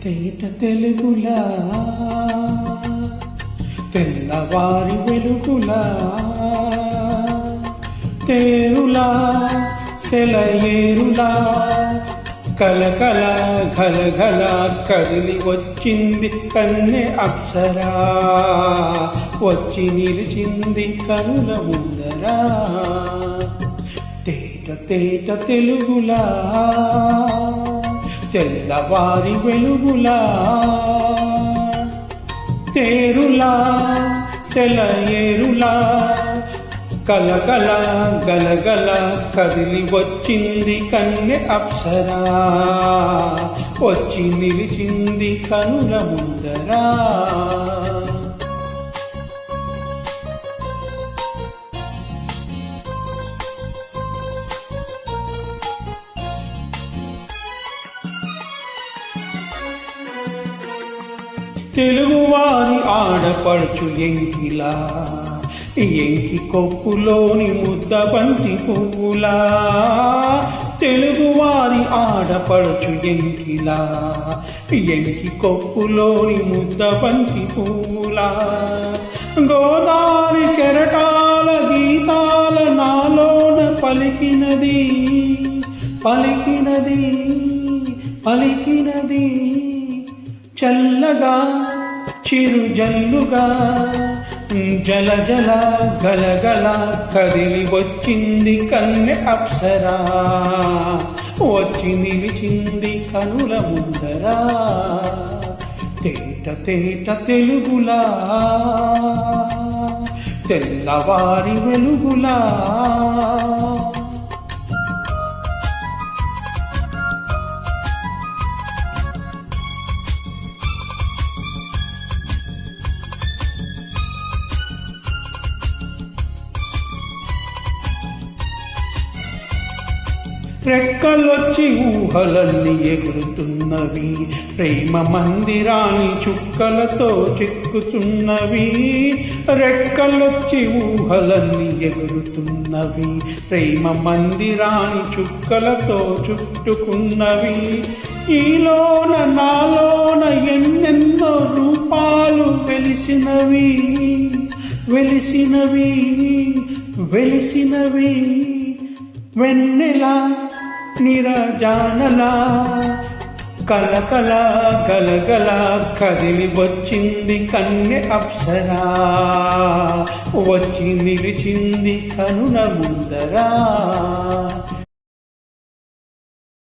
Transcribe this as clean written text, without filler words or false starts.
తేట తెలుగులా తెల్లవారి వెలుగులా తేరులా సెలయేరులా కలకల గలగల కదిలి వచ్చింది కన్నె అప్సరా వచ్చి నిలిచింది కనుల ముందరా తేట తేట తెలుగులా తెల్లవారి వెలుగులా తేరులా సెలయేరులా కలకల గలగల కదిలి వచ్చింది కన్నె అప్సరా వచ్చి నిలిచింది కనుల ముందరా తెలుగువారి ఆడపడుచు ఎంకిలా ఎంకి కొప్పులోని ముద్ద బంతి పువ్వులా తెలుగువారి ఆడపడుచు ఎంకిలా ఎంకి కొప్పులోని ముద్ద బంతి పువ్వులా గోదావరి కెరటాల గీతాల నాలోన పలికినది పలికినది పలికినది చల్లగా చిరు జల్లుగా జల జల గలగల కదిలి వచ్చింది కన్నె అప్సరా వచ్చి నిలిచింది కనుల ముందరా తేట తేట తెలుగులా తెల్లవారి వెలుగులా రెక్కలొచ్చి ఊహలన్నీ ఎగురుతున్నవి ప్రేమ మందిరాన్ని చుక్కలతో చిక్కుతున్నవి రెక్కలొచ్చి ఊహలన్నీ ఎగురుతున్నవి ప్రేమ మందిరాన్ని చుక్కలతో చుట్టుకున్నవి ఈలోన నాలోన ఎన్నెన్నో రూపాలు వెలిసినవి వెలిసినవి వెలిసినవి వెన్నెలా నిరజానలా కలకల గలగల కదిలి వచ్చింది కన్నె అప్సరా వచ్చి నిలిచింది కనుల ముందరా